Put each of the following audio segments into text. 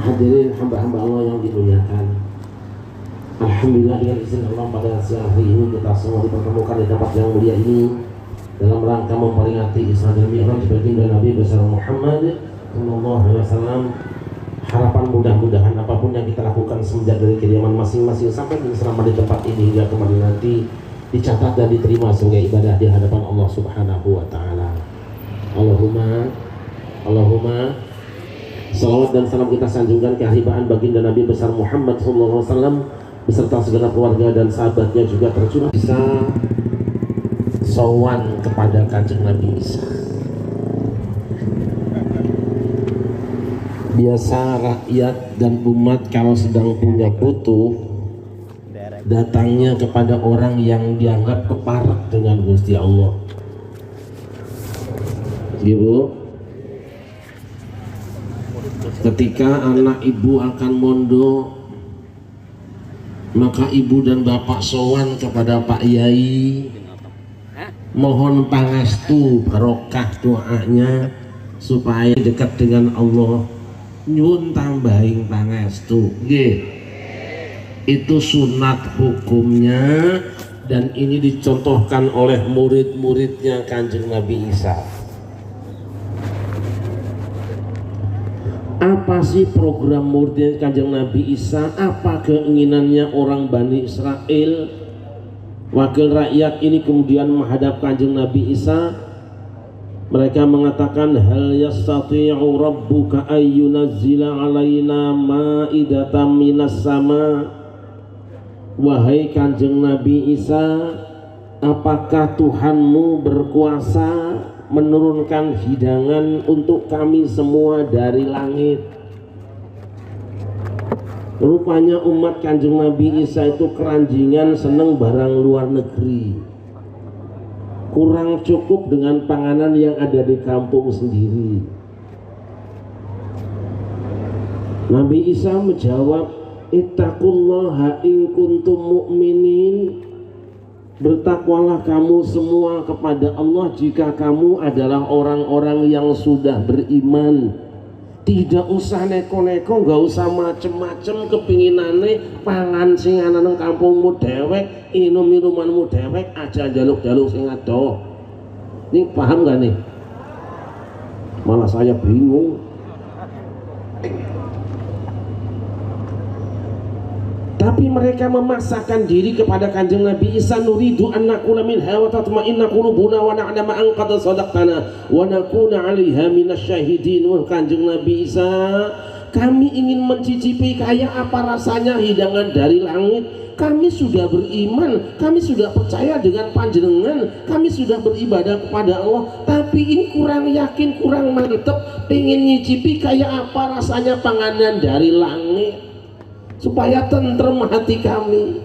Hadirin hamba-hamba Allah yang dimuliakan, alhamdulillah dengan izin Allah pada siang hari ini kita semua dipertemukan di tempat yang mulia ini dalam rangka memperingati Isra dan Mi'raj baginda Nabi besar Muhammad sallallahu alaihi wasallam. Harapan mudah-mudahan apapun yang kita lakukan semenjak dari kediaman masing-masing sampai selama di tempat ini hingga kembali nanti dicatat dan diterima sebagai ibadah di hadapan Allah Subhanahu wa taala. Allahumma salawat dan salam kita sanjungkan kehibaan baginda Nabi besar Muhammad sallallahu alaihi wasallam beserta segala keluarga dan sahabatnya juga tercurah bisa sowan kepada Kanjeng Nabi Isa. Biasa rakyat dan umat kalau sedang punya butuh datangnya kepada orang yang dianggap keparak dengan Gusti Allah. Ibu, ketika anak ibu akan mondok, maka ibu dan bapak sowan kepada Pak Yai, mohon pangestu barokah doanya supaya dekat dengan Allah. Nyuwun tambahin pangestu, nggih. Itu sunat hukumnya dan ini dicontohkan oleh murid-muridnya Kanjeng Nabi Isa. Apa sih program muridnya Kanjeng Nabi Isa? Apa keinginannya orang Bani Israel? Wakil rakyat ini kemudian menghadap Kanjeng Nabi Isa. Mereka mengatakan, hal yastati'u rabbuka ayyunazzila alaina ma'idatan minas sama. Wahai Kanjeng Nabi Isa, apakah Tuhanmu berkuasa menurunkan hidangan untuk kami semua dari langit? Rupanya umat Kanjeng Nabi Isa itu keranjingan seneng barang luar negeri, kurang cukup dengan panganan yang ada di kampung sendiri. Nabi Isa menjawab, ittaqullaha in kuntum mu'minin. Bertakwalah kamu semua kepada Allah jika kamu adalah orang-orang yang sudah beriman. Tidak usah neko-neko, gak usah macem-macem kepinginane pangan sing ana nang kampungmu dewek, minum minumanmu dewek, aja jaluk-jaluk sing ado. Ini paham gak nih? Malah saya bingung. Tapi mereka memaksakan diri kepada Kanjeng Nabi Isa, nuridu an naqula minha wa tatma'inna qulubuna wa na'lama an qad sadaqtana wa nakuna 'alaiha minasyahidin. Wah Kanjeng Nabi Isa, kami ingin mencicipi kayak apa rasanya hidangan dari langit. Kami sudah beriman, kami sudah percaya dengan panjenengan, kami sudah beribadah kepada Allah, tapi ini kurang yakin, kurang mantep, pengen nyicipi kayak apa rasanya panganan dari langit supaya tentrem hati kami.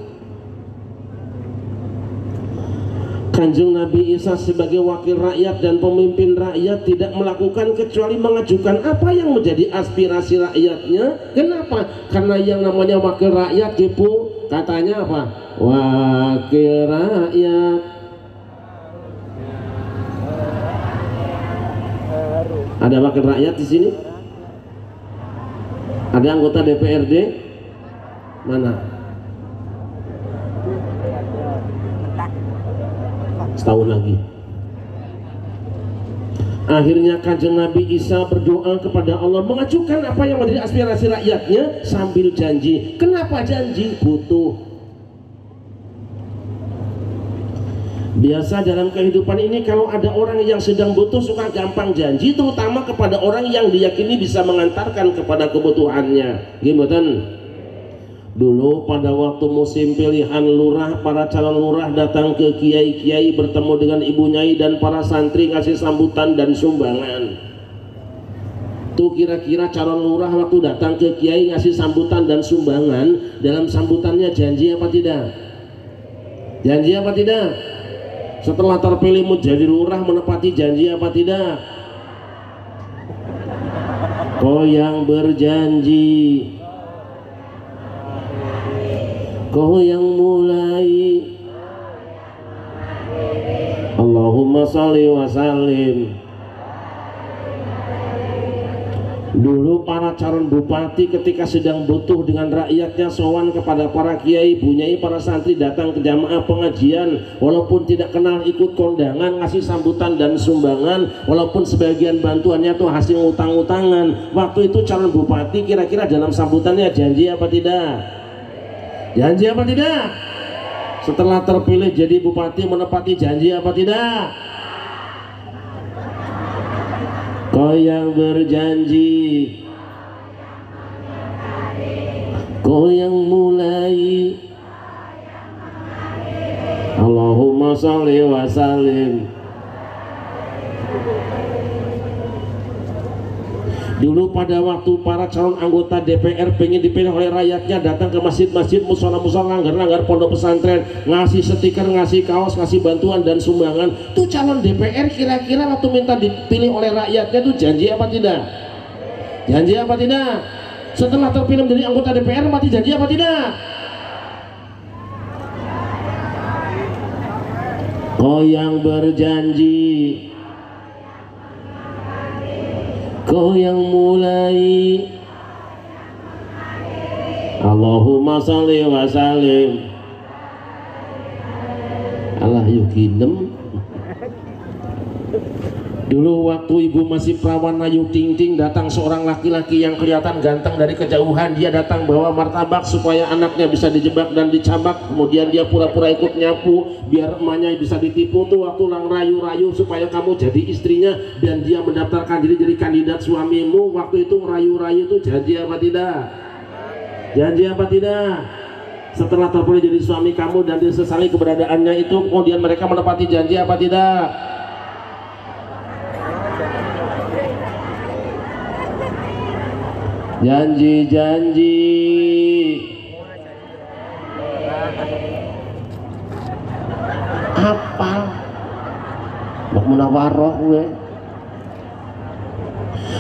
Kanjeng Nabi Isa sebagai wakil rakyat dan pemimpin rakyat tidak melakukan kecuali mengajukan apa yang menjadi aspirasi rakyatnya. Kenapa? Karena yang namanya wakil rakyat itu katanya apa? Wakil rakyat. Ada wakil rakyat di sini? Ada anggota DPRD? Mana? Setahun lagi. Akhirnya Kanjeng Nabi Isa berdoa kepada Allah, mengajukan apa yang menjadi aspirasi rakyatnya sambil janji. Kenapa janji? Butuh. Biasa dalam kehidupan ini kalau ada orang yang sedang butuh suka gampang janji, terutama kepada orang yang diyakini bisa mengantarkan kepada kebutuhannya. Gimana? Dulu pada waktu musim pilihan lurah, para calon lurah datang ke kiai-kiai bertemu dengan ibu nyai dan para santri ngasih sambutan dan sumbangan. Tuh kira-kira calon lurah waktu datang ke kiai ngasih sambutan dan sumbangan, dalam sambutannya janji apa tidak? Janji apa tidak? Setelah terpilih menjadi lurah menepati janji apa tidak? Kau yang berjanji, kau yang mulai. Allahumma sholli wa sallim. Dulu para calon bupati ketika sedang butuh dengan rakyatnya sowan kepada para kiai, bunyai, para santri datang ke jamaah pengajian, walaupun tidak kenal ikut kondangan, ngasih sambutan dan sumbangan, walaupun sebagian bantuannya tuh hasil utang-utangan. Waktu itu calon bupati kira-kira dalam sambutannya janji apa tidak? Janji apa tidak? Setelah terpilih jadi bupati menepati janji apa tidak? Kau yang berjanji, kau yang mulai. Allahumma sholli wa sallim. Dulu pada waktu para calon anggota DPR pengen dipilih oleh rakyatnya, datang ke masjid-masjid, musola-musola, langgar-langgar, pondok pesantren, ngasih stiker, ngasih kaos, ngasih bantuan dan sumbangan. Tuh calon DPR kira-kira waktu minta dipilih oleh rakyatnya tuh janji apa tidak? Janji apa tidak? Setelah terpilih menjadi anggota DPR mati janji apa tidak? Kau yang berjanji, kau yang mulai. Allahumma sholli wa sallim. Allah yukinem. Dulu waktu ibu masih perawan Ayu Ting Ting, datang seorang laki-laki yang kelihatan ganteng dari kejauhan. Dia datang bawa martabak supaya anaknya bisa dijebak dan dicambak. Kemudian dia pura-pura ikut nyapu biar emaknya bisa ditipu. Tuh waktu lang rayu-rayu supaya kamu jadi istrinya dan dia mendaftarkan diri jadi kandidat suamimu. Waktu itu rayu-rayu tuh janji apa tidak? Janji apa tidak? Setelah terpilih jadi suami kamu dan disesali keberadaannya itu, kemudian mereka menepati janji apa tidak? Janji-janji. Apa? Mau munawaroh gue.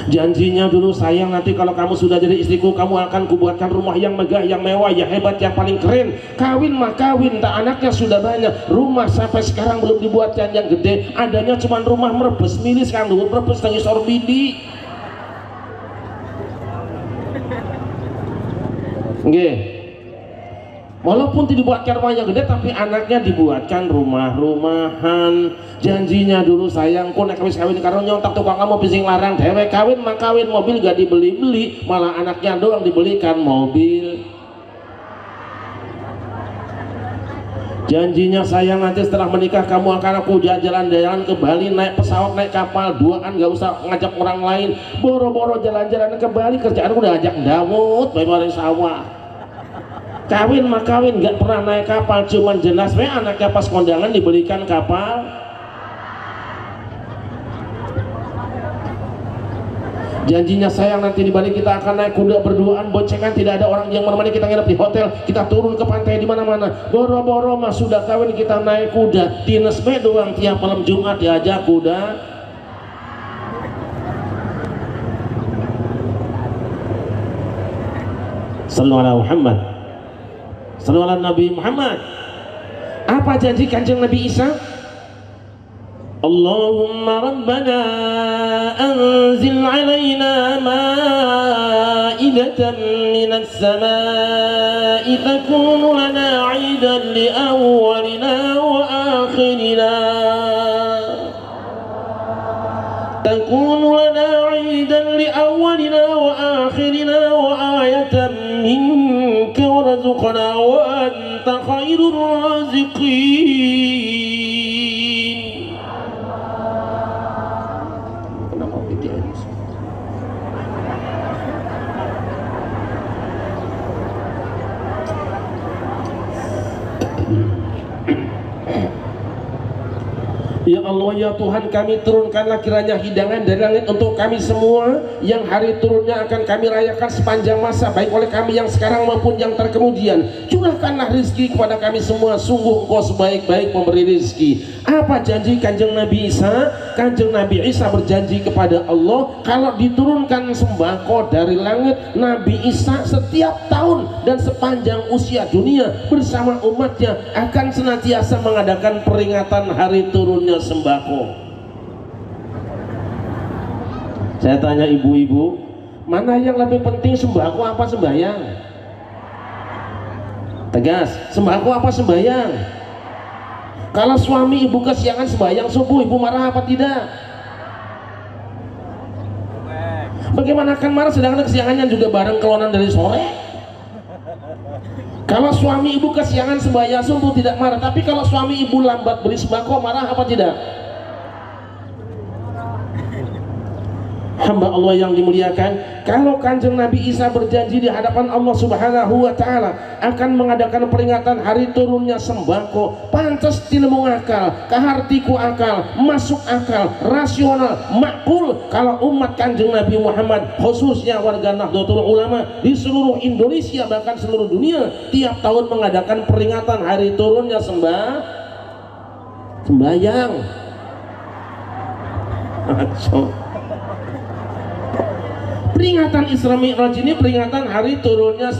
Janjinya dulu, sayang nanti kalau kamu sudah jadi istriku, kamu akan kubuatkan rumah yang megah, yang mewah, yang hebat, yang paling keren. Kawin mah kawin, tak anaknya sudah banyak. Rumah sampai sekarang belum dibuatkan yang gede, adanya cuma rumah merebes milis kan dulu, merebes tangis orbidi. Nggih. Walaupun dibuatkan rumah yang gede, tapi anaknya dibuatkan rumah-rumahan. Janjinya dulu, sayang ku nek wis kawin karo nyontak tukang kamu bising larang dewek, kawin mah kawin, mobil gak dibeli-beli, malah anaknya doang dibelikan mobil. Janjinya, sayang nanti setelah menikah kamu akan aku jalan-jalan ke Bali, naik pesawat, naik kapal, duaan, gak usah ngajak orang lain. Boro-boro jalan-jalan ke Bali, kerjaan udah ajak Dawud bayi sawah. Kawin mah kawin, gak pernah naik kapal, cuman jelas we anaknya pas kondangan dibelikan kapal. Janjinya, sayang nanti di Bali kita akan naik kuda berduaan, boncengan, tidak ada orang yang menemani kita nginep di hotel, kita turun ke pantai di mana-mana. Boro-boro mah sudah kawin kita naik kuda, dinas be doang tiap malam Jumat diajak kuda. Sallallahu alaihi Muhammad, sallallahu alaihi Nabi Muhammad. Apa janji kanjeng Nabi Isa? Allahumma rabbana anzil alaina ma'idatan minas samaa'i takunu lana 'idan li awwalina wa akhirina, takunu lana 'idan li awwalina wa akhirina wa ayatan minka warzuqna wa anta khairur raziqin. Ya Allah, ya Tuhan kami, turunkanlah kiranya hidangan dari langit untuk kami semua yang hari turunnya akan kami rayakan sepanjang masa, baik oleh kami yang sekarang maupun yang terkemudian. Curahkanlah rezeki kepada kami semua, sungguh Engkau sebaik-baik pemberi rezeki. Apa janji kanjeng Nabi Isa? Kanjeng Nabi Isa berjanji kepada Allah, kalau diturunkan sembako dari langit, Nabi Isa setiap tahun dan sepanjang usia dunia bersama umatnya akan senantiasa mengadakan peringatan hari turunnya sembako. Saya tanya ibu-ibu, Mana yang lebih penting, sembako apa sembahyang? Tegas, sembako apa sembahyang? Kalau suami ibu kesiangan sembahyang subuh, ibu marah apa tidak? Bagaimana akan marah sedangkan kesiangannya juga bareng kelonan dari sore? Kalau suami ibu kesiangan sembahyang subuh tidak marah, tapi kalau suami ibu lambat beli sembako marah apa tidak? Hamba Allah yang dimuliakan, kalau Kanjeng Nabi Isa berjanji di hadapan Allah Subhanahu wa Ta'ala akan mengadakan peringatan hari turunnya sembako, pantas tilmu akal, kahartiku akal, masuk akal, rasional, makul kalau umat Kanjeng Nabi Muhammad, khususnya warga Nahdlatul Ulama di seluruh Indonesia bahkan seluruh dunia tiap tahun mengadakan peringatan hari turunnya sembahyang. Peringatan Isra Mi'raj ini peringatan hari turunnya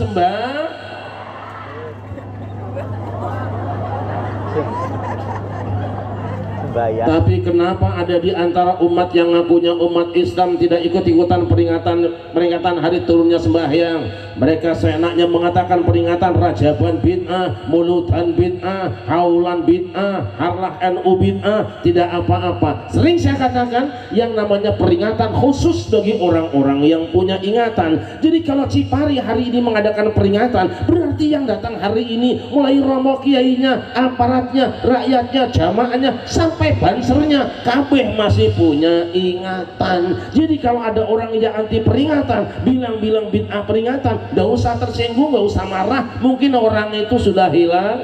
Tapi kenapa ada di antara umat yang ngakunya umat Islam tidak ikut-ikutan peringatan hari turunnya sembahyang? Mereka seenaknya mengatakan peringatan Rajaban bid'ah, Muludan bid'ah, Haulan bid'ah, Harlah NU bid'ah, tidak apa-apa. Sering saya katakan yang namanya peringatan khusus bagi orang-orang yang punya ingatan. Jadi kalau Cipari hari ini mengadakan peringatan, berarti yang datang hari ini mulai romo kiainya, aparatnya, rakyatnya, jamaahnya sampai bansernya kabeh masih punya ingatan. Jadi kalau ada orang yang anti peringatan, bilang-bilang bid'ah peringatan, gak usah tersinggung, gak usah marah, mungkin orang itu sudah hilang.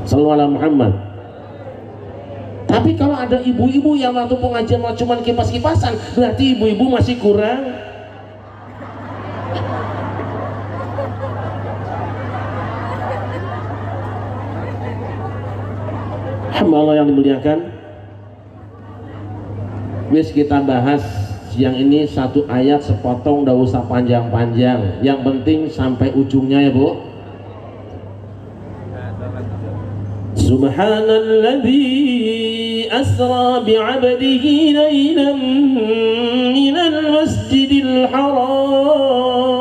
Sallallahu alaihi Muhammad. Tapi kalau ada ibu-ibu yang waktu pengajian cuma kipas-kipasan, berarti ibu-ibu masih kurang. Hamba Allah yang dimuliakan, wis kita bahas siang ini satu ayat sepotong, gak usah panjang-panjang, yang penting sampai ujungnya ya Bu. Subhanalladzi asra bi'abdihi laylan minal masjidil haram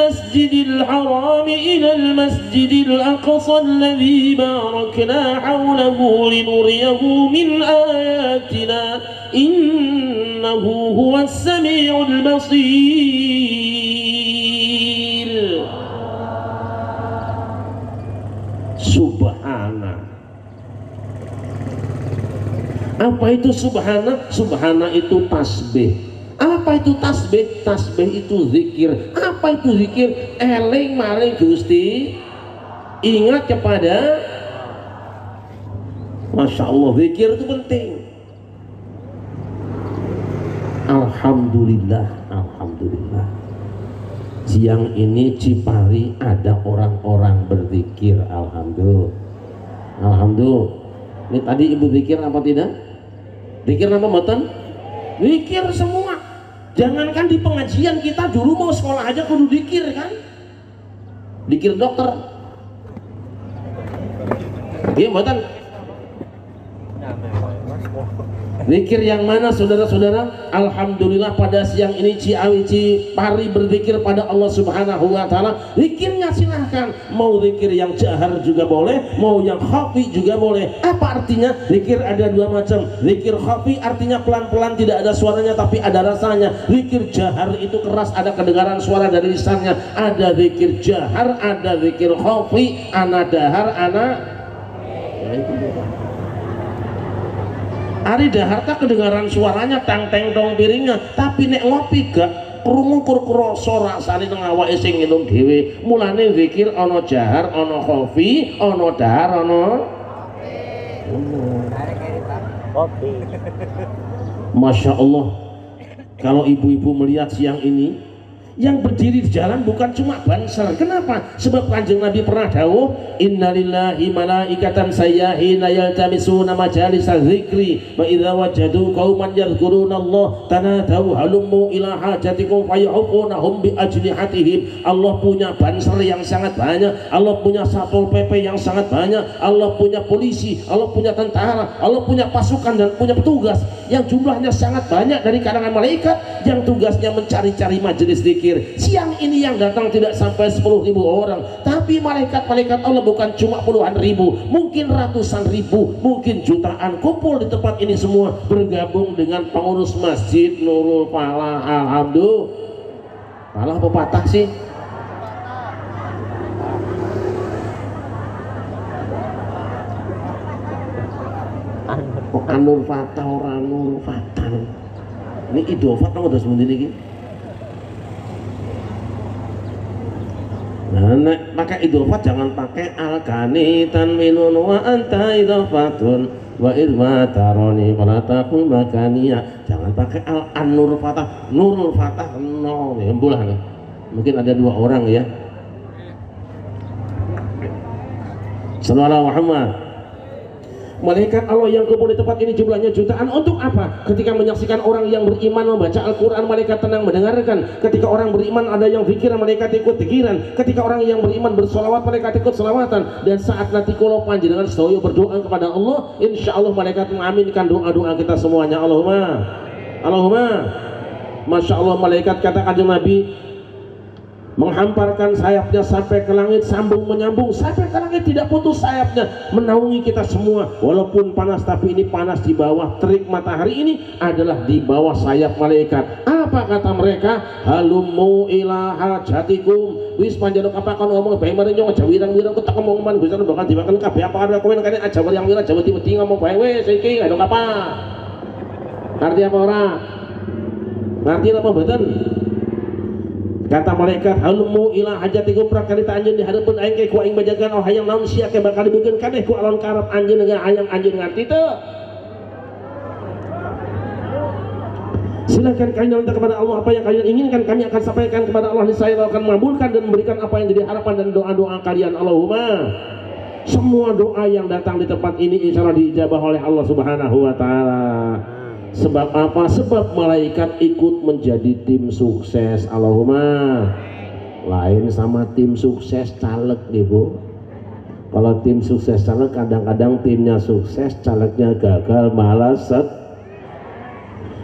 المسجد الحرام إلى المسجد الأقصى الذي باركنا حوله لنريه من آياتنا إنه هو السميع البصير. Subhana. Apa itu subhana? Subhana itu tasbih. Apa itu tasbih? Tasbih itu zikir. Apa itu zikir? Eling maring Gusti, ingat kepada. Masya Allah, zikir itu penting. Alhamdulillah, alhamdulillah. Siang ini Cipari ada orang-orang berzikir. Alhamdulillah, alhamdulillah. Ini tadi ibu zikir apa tidak? Zikir apa mboten? Zikir semua. Jangankan di pengajian, kita dulu mau sekolah aja kudu zikir kan? Zikir dokter. Iya mboten? Zikir yang mana saudara-saudara? Alhamdulillah pada siang ini Cipari berzikir pada Allah Subhanahu wa Ta'ala. Zikirnya silahkan, mau zikir yang jahar juga boleh, mau yang khafi juga boleh. Apa artinya? Zikir ada dua macam. Zikir khafi artinya pelan-pelan, tidak ada suaranya tapi ada rasanya. Zikir jahar itu keras, ada kedengaran suara dari lisannya. Ada zikir jahar, ada zikir khafi, ana dahar, ana Ari daharta kedengaran suaranya tang-teng dong piringnya, tapi nek ngopi gak krungu krasa rasane nang awake sing nginum dhewe. Mulane zikir ana jahar, ana khafi, ana dahar, ana kopi. Masya Allah, kalau ibu-ibu melihat siang ini Yang berdiri di jalan bukan cuma banser. Kenapa? Sebab Kanjeng Nabi pernah dawuh, innalillahi malaikatan sayyahina yaltamisuna majalisal zikri wa idza wajadu qauman yadhkurunallah tanadaw halummu ila hajatikum fayuhunahum bi ajlihatihim. Allah punya banser yang sangat banyak, Allah punya satpol PP yang sangat banyak, Allah punya polisi, Allah punya tentara, Allah punya pasukan dan punya petugas yang jumlahnya sangat banyak dari kalangan malaikat yang tugasnya mencari-cari majelis zikir. Siang ini yang datang tidak sampai 10.000 orang, tapi malaikat-malaikat Allah bukan cuma puluhan ribu, mungkin ratusan ribu, mungkin jutaan kumpul di tempat ini semua bergabung dengan pengurus masjid Nurul Falah. Alhamdulillah. Falah apa patah sih? Anur Fatah orang Nur Fatah. Ini idofat kamu udah sebentar lagi. Nah, pakai idofat jangan pakai al-kani tanwinun wa anta idofatun wa idma taroni wala taqul makaniya. Jangan pakai al-nur fatah, nurul fatah no, embulah. Mungkin ada dua orang ya. Sallallahu Muhammad. Malaikat Allah yang kumpul di tempat ini jumlahnya jutaan. Untuk apa? Ketika menyaksikan orang yang beriman membaca Al-Quran, malaikat tenang mendengarkan. Ketika orang beriman ada yang pikiran, malaikat ikut pikiran. Ketika orang yang beriman bersolawat, malaikat ikut solawatan. Dan saat nanti kalau panjenengan sedaya berdoa kepada Allah, insya Allah malaikat mengaminkan doa-doa kita semuanya. Allahumma Masya Allah. Malaikat kata Kanjeng Nabi menghamparkan sayapnya sampai ke langit, sambung menyambung sampai ke langit, tidak putus sayapnya, menaungi kita semua. Walaupun panas, tapi ini panas di bawah terik matahari ini adalah di bawah sayap malaikat. Apa kata mereka? Halummu ila hajatikum. Wis panjenengan kapakan ngomong bae mari nyong jawirang-wirang ketek ngomongan Gusti bakal dimakan kabeh apa ada kowe kene aja yang wirang Jawa Timur ngomong bae wis iki ada apa? Ngerti apa ora? Ngerti apa mboten? Kata malaikat, halummu ila hajatikum prakari anjeun di hadapan aing ke ku aing bajagan oh hayang naon sia ke bakal dibikin kadeh ku alon karep anjeun dengan hayang anjeun ngarti teu. Silakan kalian minta kepada Allah apa yang kalian inginkan, kami akan sampaikan kepada Allah, niscaya Allah akan mengabulkan dan memberikan apa yang jadi harapan dan doa-doa kalian. Allahumma. Semua doa yang datang di tempat ini insyaallah diijabah oleh Allah Subhanahu wa taala. Sebab apa? Sebab malaikat ikut menjadi tim sukses. Allahumma. Lain sama tim sukses caleg nih Bu. Kalau tim sukses caleg kadang-kadang timnya sukses, calegnya gagal, malas set.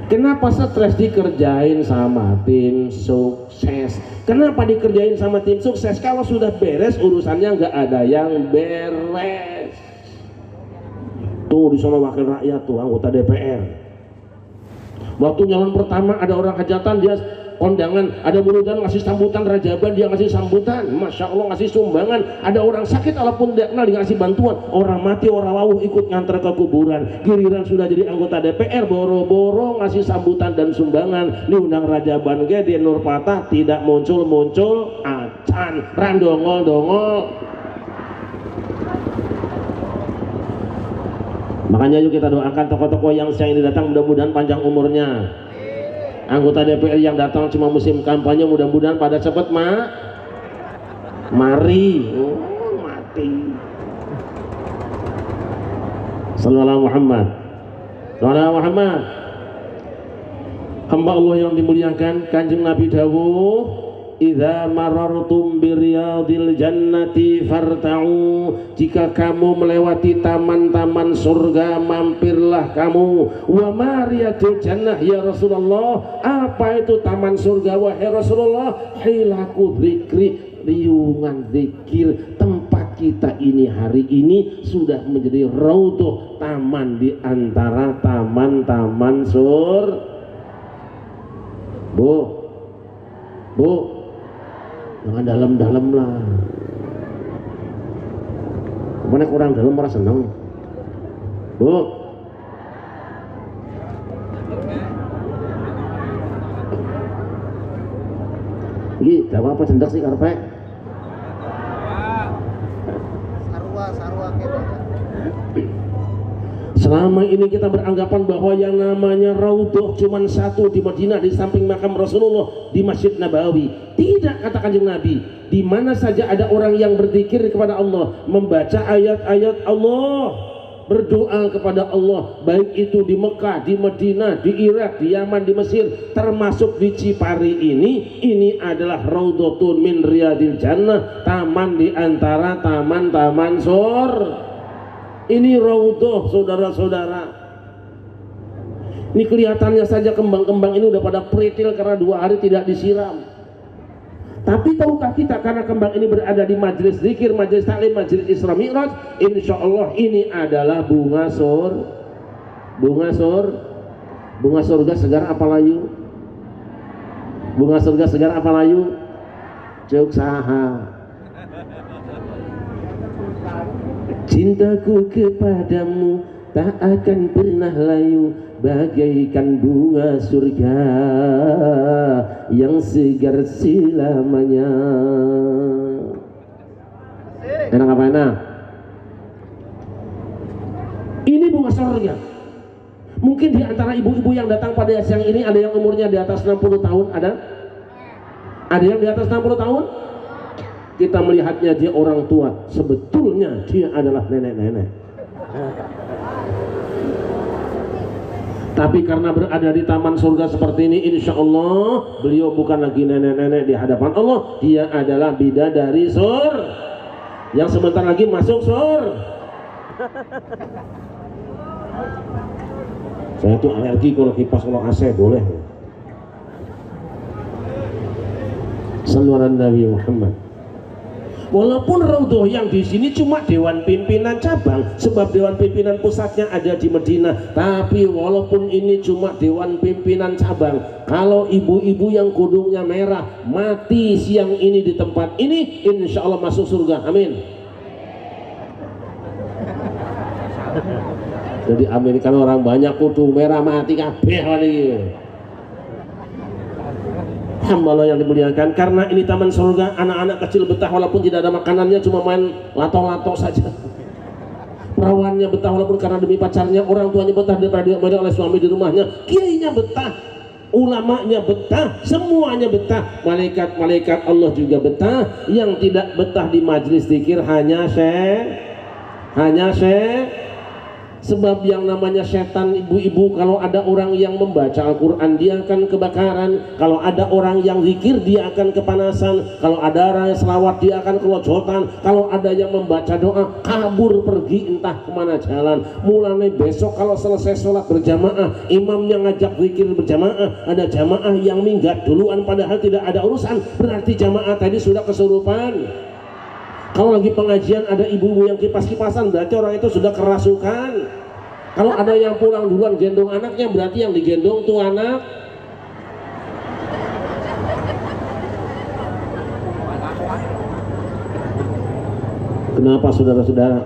Kenapa stres dikerjain sama tim sukses? Kenapa dikerjain sama tim sukses? Kalau sudah beres urusannya nggak ada yang beres. Tuh di sana wakil rakyat tuh anggota DPR. Waktu nyalon pertama ada orang hajatan, dia kondangan, ada muludan ngasih sambutan rajaban, dia ngasih sambutan, Masya Allah ngasih sumbangan. Ada orang sakit walaupun dia kenal, dia ngasih bantuan. Orang mati, orang wawuh ikut ngantar ke kuburan. Giliran sudah jadi anggota DPR, boro-boro ngasih sambutan dan sumbangan. Diundang rajaban ge di Nur Fatah tidak muncul-muncul, acan randongol-dongol. Makanya yuk kita doakan tokoh-tokoh yang siang ini datang, mudah-mudahan panjang umurnya. Anggota DPR yang datang cuma musim kampanye, mudah-mudahan pada cepat mari. Oh, mati. Sallallahu Muhammad. Sallallahu Muhammad. Hamba Allah yang dimuliakan, Kanjeng Nabi dawuh, idza marartum biriyadil jannati farta'u. Jika kamu melewati taman-taman surga, mampirlah kamu. Wa mariyatul jannah ya Rasulullah. Apa itu taman surga wahai Rasulullah? Hilaku dzikri, riungan zikir. Tempat kita ini hari ini sudah menjadi raudhah, taman di antara taman-taman surga. Bu, jangan dalam-dalam lah. Mana kurang dalam merasa senang. Bu, ini dawa apa cendak sih karpet? Sarwa kita. Selama ini kita beranggapan bahwa yang namanya Raudhah cuma satu di Madinah di samping makam Rasulullah di Masjid Nabawi. Tidak, kata Kanjeng Nabi, di mana saja ada orang yang berzikir kepada Allah, membaca ayat-ayat Allah, berdoa kepada Allah, baik itu di Mekah, di Madinah, di Irak, di Yaman, di Mesir, termasuk di Cipari ini adalah Raudhatun min Riyadil Jannah, taman di antara taman-taman surga. Ini Raudhah, saudara-saudara. Ini kelihatannya saja kembang-kembang ini udah pada peritil karena 2 hari tidak disiram. Tapi tahukah kita, karena kembang ini berada di majelis zikir, majelis taklim, majelis Isra Mi'raj, insya Allah ini adalah bunga surga segar apa layu? Bunga surga segar apa layu? Cuk saha. Cintaku kepadamu tak akan pernah layu, bagaikan bunga surga yang segar selamanya. Enak apa enak? Ini bunga surga. Mungkin di antara ibu-ibu yang datang pada siang ini ada yang umurnya di atas 60 tahun, ada? Ada yang di atas 60 tahun? Kita melihatnya dia orang tua, sebetulnya dia adalah nenek-nenek. Tapi karena berada di taman surga seperti ini, insya Allah beliau bukan lagi nenek-nenek di hadapan Allah, dia adalah bidadari surga yang sebentar lagi masuk surga. Saya tuh alergi kalau kipas, kalau AC boleh. Sallallahu alaihi Nabi Muhammad. Walaupun Raudhah yang di sini cuma dewan pimpinan cabang, sebab dewan pimpinan pusatnya ada di Madinah. Tapi walaupun ini cuma dewan pimpinan cabang, kalau ibu-ibu yang kudungnya merah mati siang ini di tempat ini, insya Allah masuk surga. Amin. Jadi amin, kan orang banyak kudung merah mati kabeh kali. Alhamdulillah yang dimuliakan, karena ini taman surga, anak-anak kecil betah walaupun tidak ada makanannya, cuma main lato-lato saja. Perawannya betah walaupun karena demi pacarnya, orang tuanya betah daripada diomongin oleh suami di rumahnya, kiainya betah, ulamanya betah, semuanya betah, malaikat-malaikat Allah juga betah. Yang tidak betah di majelis zikir hanya sebab yang namanya setan, ibu-ibu, kalau ada orang yang membaca Al-Quran dia akan kebakaran, kalau ada orang yang zikir dia akan kepanasan, kalau ada orang yang selawat dia akan kelojotan, kalau ada yang membaca doa kabur pergi entah kemana jalan. Mulai besok kalau selesai sholat berjamaah, imam yang ngajak zikir berjamaah, ada jamaah yang minggat duluan padahal tidak ada urusan, berarti jamaah tadi sudah kesurupan. Kalau lagi pengajian ada ibu-ibu yang kipas-kipasan, berarti orang itu sudah kerasukan. Kalau ada yang pulang duluan gendong anaknya, berarti yang digendong tuh anak. Kenapa saudara-saudara?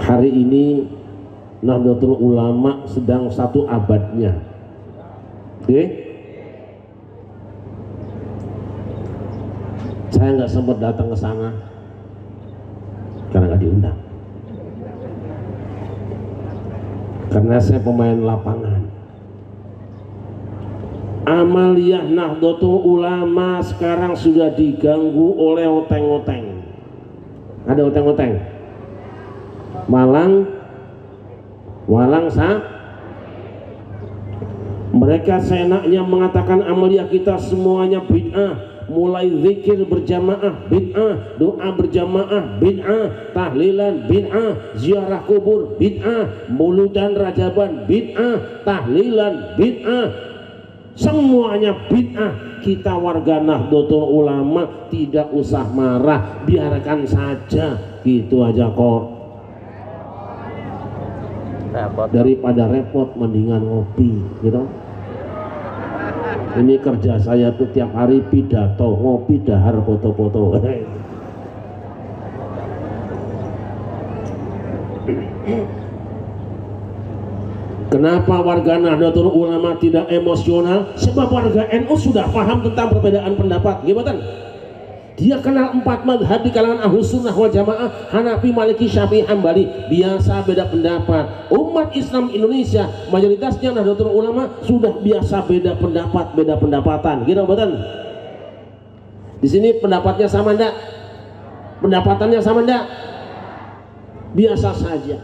Hari ini Nahdlatul Ulama sedang 1 abadnya. Oke? Saya nggak sempat datang ke sana karena nggak diundang, karena saya pemain lapangan. Amaliyah Nahdlatul Ulama sekarang sudah diganggu oleh oteng-oteng. Ada oteng-oteng Walang mereka seenaknya mengatakan amaliyah kita semuanya bid'ah. Mulai zikir berjamaah bid'ah, doa berjamaah bid'ah, tahlilan bid'ah, ziarah kubur bid'ah, muludan rajaban bid'ah, tahlilan bid'ah, semuanya bid'ah. Kita warga Nahdlatul Ulama tidak usah marah, biarkan saja, gitu aja kok. Daripada repot mendingan ngopi, gitu. Ini kerja saya tuh tiap hari pidato, ngopi, dahar, foto-foto. Kenapa warga Nahdlatul Ulama tidak emosional? Sebab warga NU sudah paham tentang perbedaan pendapat, gimana? Dia kenal 4 madhab di kalangan Ahlus Sunnah wal Jamaah, Hanafi, Maliki, Syafi'i, Hambali. Biasa beda pendapat. Umat Islam Indonesia mayoritasnya Nahdlatul Ulama sudah biasa beda pendapat, beda pendapatan. Gitu betul? Di sini pendapatnya sama enggak? Pendapatannya sama enggak? Biasa saja.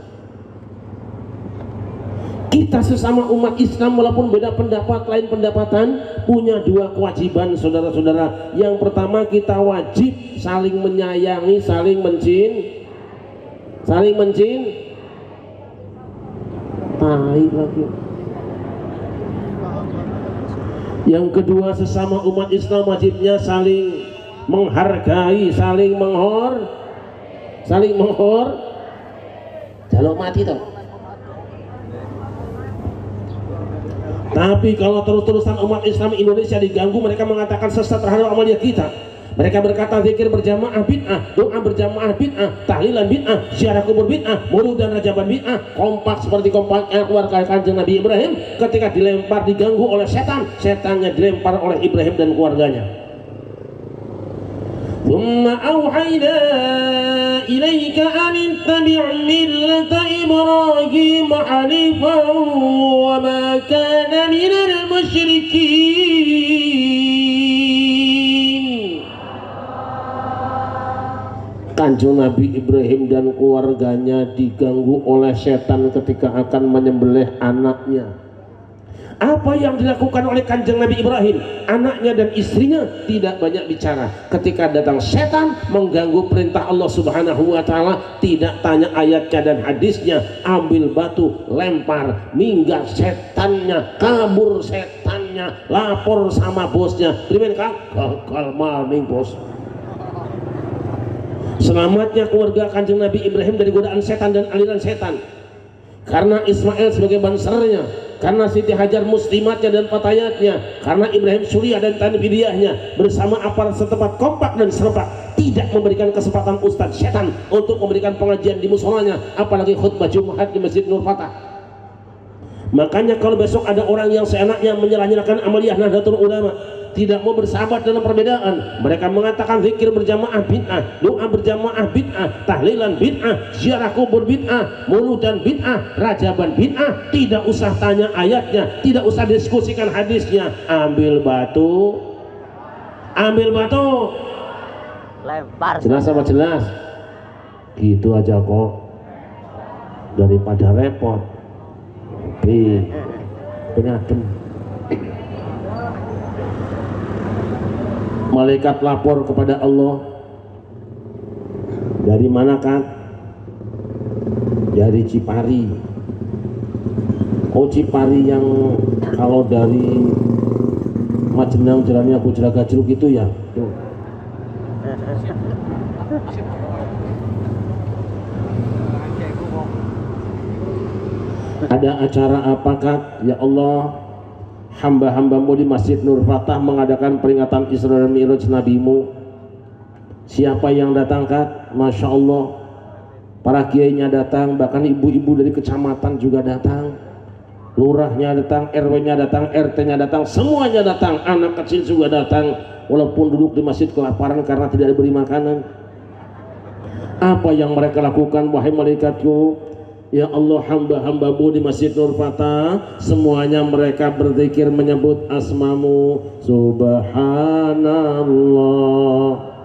Kita sesama umat Islam walaupun beda pendapat, lain pendapatan, punya 2 kewajiban saudara-saudara. Yang pertama, kita wajib saling menyayangi, saling mencintai lagi. Yang kedua, sesama umat Islam wajibnya saling menghargai, saling menghor. Jaluk mati toh. Tapi kalau terus-terusan umat Islam Indonesia diganggu, mereka mengatakan sesat terhadap amalia kita. Mereka berkata zikir berjamaah bid'ah, doa berjamaah bid'ah, tahlilan bid'ah, ziarah kubur bid'ah, maulud dan rajaban bid'ah. Kompak seperti kompaknya keluarga Kanjeng Nabi Ibrahim ketika dilempar, diganggu oleh setan, setannya dilempar oleh Ibrahim dan keluarganya. ثم أوحينا إليك أن اتبع ملة إبراهيم حنيفا وما كان من المشركين. Kanjeng Nabi Ibrahim dan keluarganya diganggu oleh setan ketika akan menyembelih anaknya. Apa yang dilakukan oleh Kanjeng Nabi Ibrahim, anaknya dan istrinya tidak banyak bicara. Ketika datang setan mengganggu perintah Allah Subhanahu wa Ta'ala, tidak tanya ayatnya dan hadisnya, ambil batu lempar, minggat setannya, kabur setannya, lapor sama bosnya. Primen kan gagal maling bos. Selamatnya keluarga Kanjeng Nabi Ibrahim dari godaan setan dan aliran setan karena Ismail sebagai bansernya, karena Siti Hajar muslimatnya dan fatayatnya, karena Ibrahim Surya dan Tanbidiyahnya bersama aparat setempat kompak dan serempak, tidak memberikan kesempatan Ustadz setan untuk memberikan pengajian di musolanya, apalagi khutbah Jumat di Masjid Nur Fatah. Makanya kalau besok ada orang yang seenaknya menyerah-nyerahkan amaliyah Nahdlatul Ulama, tidak mau bersahabat dalam perbedaan, mereka mengatakan zikir berjamaah bid'ah, doa berjamaah bid'ah, tahlilan bid'ah, ziarah kubur bid'ah, mauludan bid'ah, rajaban bid'ah, tidak usah tanya ayatnya, tidak usah diskusikan hadisnya, ambil batu lempar. Jelas apa jelas? Gitu aja kok, daripada repot. Penyatem. Malaikat lapor kepada Allah, dari mana kan? Dari Cipari. Oh Cipari yang kalau dari Majenang jalannya Bujraga Jeruk itu ya. Tuh. Ada acara apakah ya Allah? Hamba-hambamu di Masjid Nur Fatah mengadakan peringatan Isra dan Mi'raj Nabimu. Siapa yang datang Kak? Masya Allah, para kiainya datang, bahkan ibu-ibu dari kecamatan juga datang, lurahnya datang, RW-nya datang, RT-nya datang, semuanya datang, anak kecil juga datang, walaupun duduk di masjid kelaparan karena tidak diberi makanan. Apa yang mereka lakukan wahai malaikatku? Ya Allah, hamba-hambamu di Masjid Nur Fatah semuanya mereka berzikir menyebut asmamu. Subhanallah,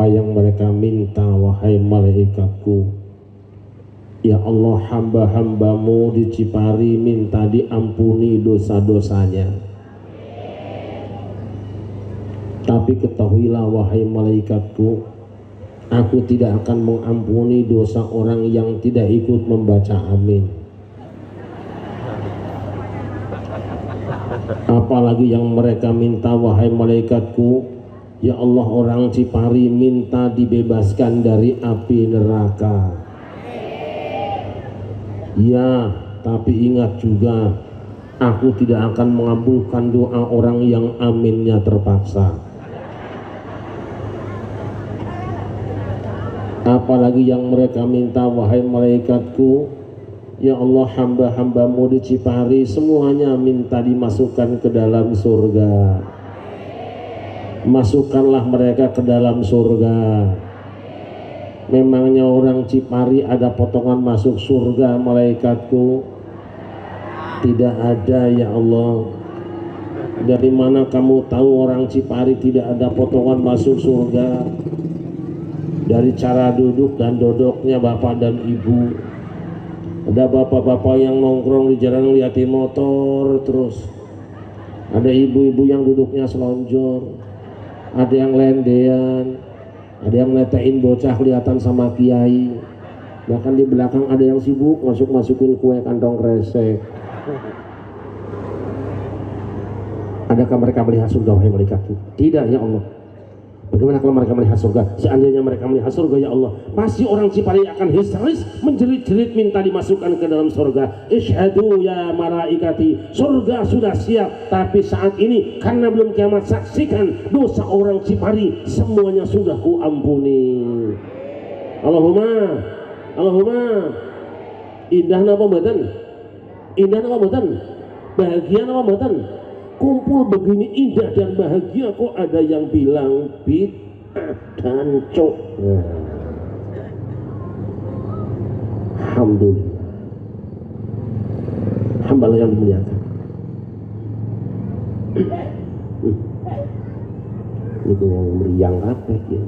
yang mereka minta wahai malaikatku. Ya Allah, hamba-hambamu di Cipari minta diampuni dosa-dosanya. Tapi ketahuilah wahai malaikatku, aku tidak akan mengampuni dosa orang yang tidak ikut membaca amin. Apalagi yang mereka minta wahai malaikatku, ya Allah, orang Cipari minta dibebaskan dari api neraka. Ya, tapi ingat juga, aku tidak akan mengabulkan doa orang yang aminnya terpaksa. Apalagi yang mereka minta, wahai malaikatku, ya Allah, hamba-hambamu di Cipari semuanya minta dimasukkan ke dalam surga. Masukkanlah mereka ke dalam surga. Memangnya orang Cipari ada potongan masuk surga, malaikatku? Tidak ada, ya Allah. Dari mana kamu tahu orang Cipari tidak ada potongan masuk surga? Dari cara duduk dan dodoknya bapak dan ibu. Ada bapak-bapak yang nongkrong di jalan liatin motor terus. Ada ibu-ibu yang duduknya selonjor. Ada yang lendean. Ada yang netain bocah kelihatan sama kiai. Bahkan di belakang ada yang sibuk masukin kue kantong kresek. Adakah mereka melihat surga, wahai malaikatku? Tidak, ya Allah. Bagaimana kalau mereka melihat surga? Seandainya mereka melihat surga, ya Allah, pasti orang Cipari akan histeris, menjerit-jerit minta dimasukkan ke dalam surga. Isyhadu ya malaikati, surga sudah siap. Tapi saat ini karena belum kiamat, saksikan dosa orang Cipari semuanya sudah ku ampuni. Allahumma indah napa mboten? Indah napa mboten? Bahagia napa mboten? Kumpul begini indah dan bahagia kok ada yang bilang bid'ah dan cok. Alhamdulillah, hamba yang dimuliakan. Itu yang meriang apa ya?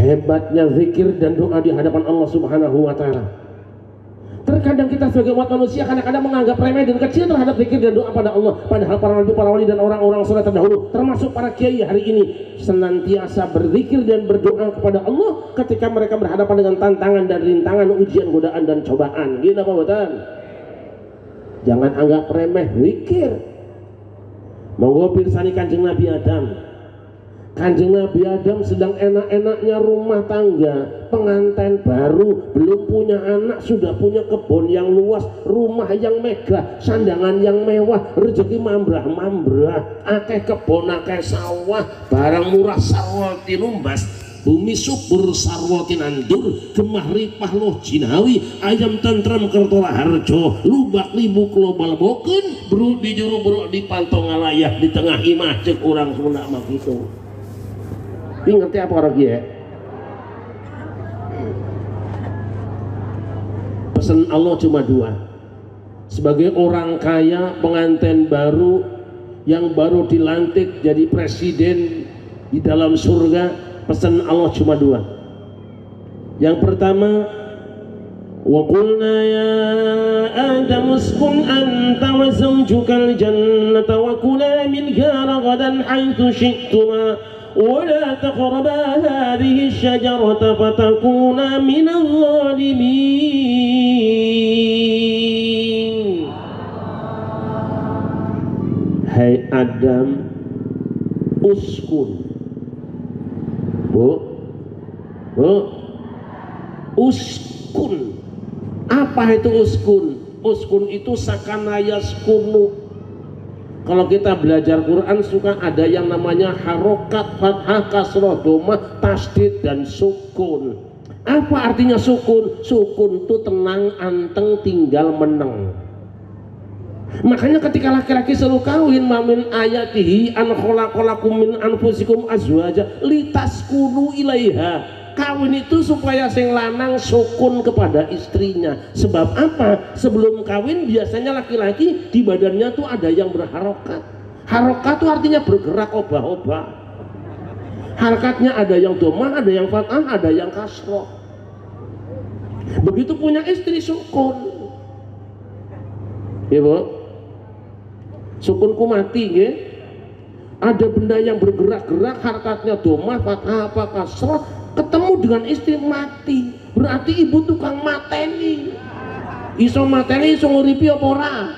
Hebatnya zikir dan doa di hadapan Allah Subhanahu wa Ta'ala. Terkadang kita sebagai umat manusia kadang-kadang menganggap remeh dan kecil terhadap zikir dan doa pada Allah. Padahal para nabi, para wali dan orang-orang saleh terdahulu, termasuk para kiai hari ini, senantiasa berzikir dan berdoa kepada Allah ketika mereka berhadapan dengan tantangan dan rintangan, ujian, godaan dan cobaan. Gitu apa betul? Jangan anggap remeh zikir. Monggo pirsani Kanjeng Nabi Adam. Kanjeng Nabi Adam sedang enak-enaknya rumah tangga, pengantin baru, belum punya anak, sudah punya kebun yang luas, rumah yang megah, sandangan yang mewah, rezeki mambrah-mambrah, akeh kebun, akeh sawah, barang murah sarwa tinumbas, bumi subur sarwa tinandur, gemah ripah loh jinawi, ayam tentrem kertola harjo, lubak libu klobal boken, bro di juru bro di pantong ngalayah, di tengah imah cek orang Sunda mak itu. Ini ngerti apa orang ya? Pesan Allah cuma dua. Sebagai orang kaya, pengantin baru yang baru dilantik jadi presiden di dalam surga, pesan Allah cuma dua. Yang pertama, wa qulna ya Adam uskun anta wa zawjukal jannata wa kula minha ragadan haitsu syi'tuma ولا تقربا هذه الشجرة فتكونا من الظالمين. Hai Adam, uskun. Uskun. Apa itu uskun? Uskun itu sakana yaskunu. Kalau kita belajar Quran suka ada yang namanya harokat, fathah, kasroh, domah, tasdid dan sukun. Apa artinya sukun? Sukun itu tenang, anteng, tinggal meneng. Makanya ketika laki-laki selalu kawin, mamin ayatihi an khalaqalakum min anfusikum azwaja litaskunu ilaiha. Kawin itu supaya sing lanang sukun kepada istrinya. Sebab apa? Sebelum kawin biasanya laki-laki di badannya tuh ada yang berharokat. Harokat itu artinya bergerak, obah-obah. Harakatnya ada yang domah, ada yang fathah, ada yang kasroh. Begitu punya istri sukun. Ibu, sukunku mati ya. Ada benda yang bergerak-gerak, harakatnya domah, fathah, apa kasroh, ketemu dengan istri mati, berarti ibu tukang mateni. Iso mateni, iso nguripi apa ora?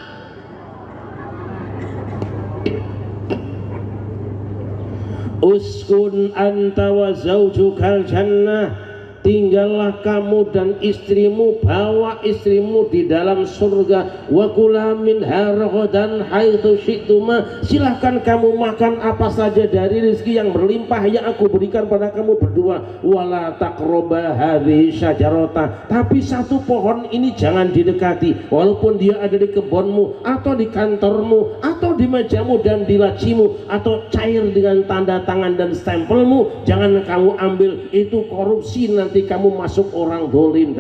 Uskun anta wa zaujukal jannah, tinggallah kamu dan istrimu, bawa istrimu di dalam surga. Wa kula minha ragadan haitsu syi'tuma, silahkan kamu makan apa saja dari rezeki yang berlimpah yang aku berikan pada kamu berdua. Wala taqraba hadhihi syajarata, tapi satu pohon ini jangan didekati, walaupun dia ada di kebunmu atau di kantormu atau di mejamu dan di lacimu atau cair dengan tanda tangan dan stempelmu, jangan kamu ambil, itu korupsi, nanti kamu masuk orang dolim.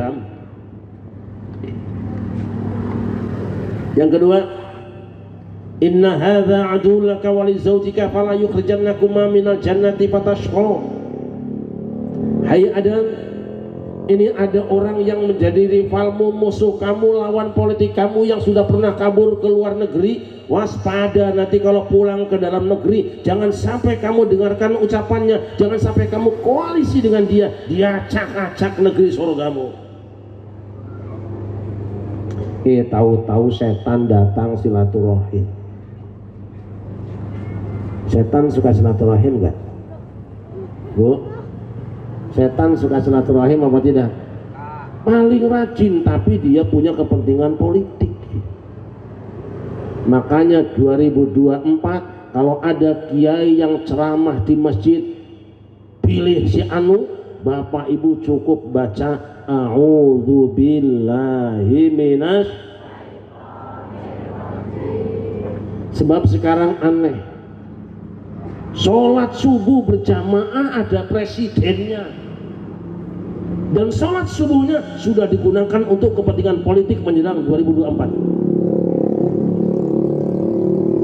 Yang kedua, inna hadza adulaka wa li zaujika fala yukhrijannakuma minal jannati fatashqa. Hai Adam, ini ada orang yang menjadi rivalmu, musuh kamu, lawan politik kamu yang sudah pernah kabur ke luar negeri. Waspada, nanti kalau pulang ke dalam negeri jangan sampai kamu dengarkan ucapannya, jangan sampai kamu koalisi dengan dia, dia acak-acak negeri surgamu. Tahu-tahu setan datang silaturahim. Setan suka silaturahim enggak? Bu, setan suka silaturahim apa tidak? Paling rajin, tapi dia punya kepentingan politik. Makanya 2024 kalau ada kiai yang ceramah di masjid, pilih si anu, Bapak Ibu cukup baca a'udzubillahi minas. Sebab sekarang aneh, sholat subuh berjamaah ada presidennya, dan sholat subuhnya sudah digunakan untuk kepentingan politik menjelang 2024.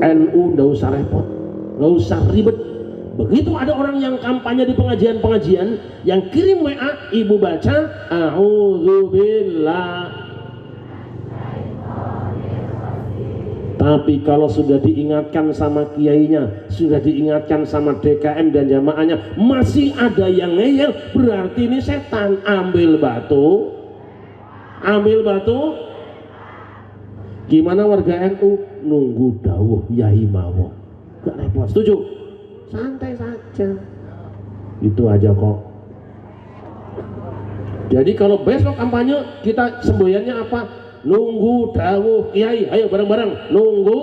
NU nggak usah repot, nggak usah ribet. Begitu ada orang yang kampanye di pengajian-pengajian, yang kirim WA, ibu baca a'udzubillah. Tapi kalau sudah diingatkan sama kiainya, sudah diingatkan sama DKM dan jamaahnya, masih ada yang ngeyel, berarti ini setan. Ambil batu, ambil batu. Gimana warga NU? Nunggu dawuh yai mawon, gak repot. Setuju? Santai saja, itu aja kok. Jadi kalau besok kampanye kita semboyannya apa? Nunggu dawuh kiai. Ayo bareng-bareng nunggu.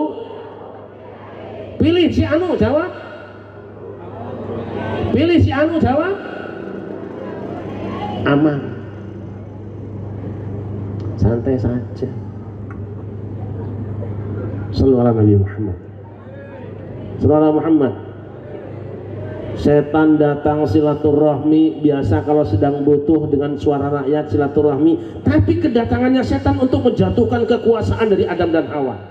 Pilih si anu jawab, pilih si anu jawab, aman, santai saja. Sallallahu alaihi Muhammad. Sallallahu Muhammad. Setan datang silaturahmi, biasa kalau sedang butuh dengan suara rakyat silaturahmi, tapi kedatangannya setan untuk menjatuhkan kekuasaan dari Adam dan Hawa.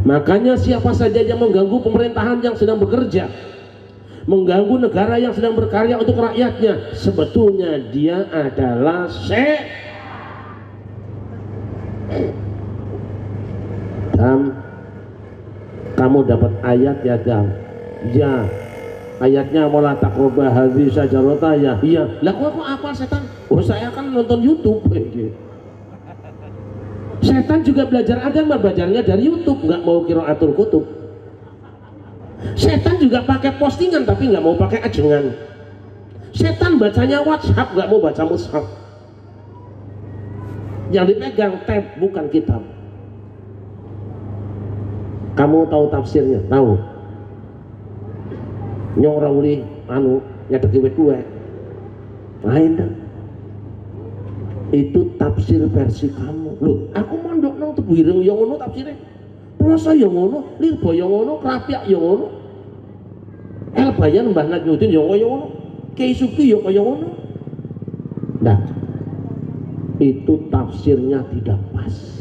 Makanya siapa saja yang mengganggu pemerintahan yang sedang bekerja, mengganggu negara yang sedang berkarya untuk rakyatnya, sebetulnya dia adalah Dam, kamu dapat ayat ya Dam? Ya, ayatnya wala taqrabu hadhihi syajarata ya. Iya. Lah kok apa setan? Oh saya kan nonton YouTube. Setan juga belajar agama, belajarnya dari YouTube, nggak mau qiraatul kutub. Setan juga pakai postingan tapi nggak mau pakai ajengan. Setan bacanya WhatsApp, nggak mau baca mushaf. Yang dipegang tab bukan kitab. Kamu tahu tafsirnya? Tahu? Nyora uli anu nyadeki wit kuwe. Lain dah. Itu tafsir versi kamu. Loh, aku mondok nang Tebuireng ya ngono tafsire. Ploso ya ngono, Lirbo ya ngono, Krapyak ya ngono. Elbayan Mbah Najmuddin ya ngono. Kiai Suki ya kaya ngono. Nah, itu tafsirnya tidak pas.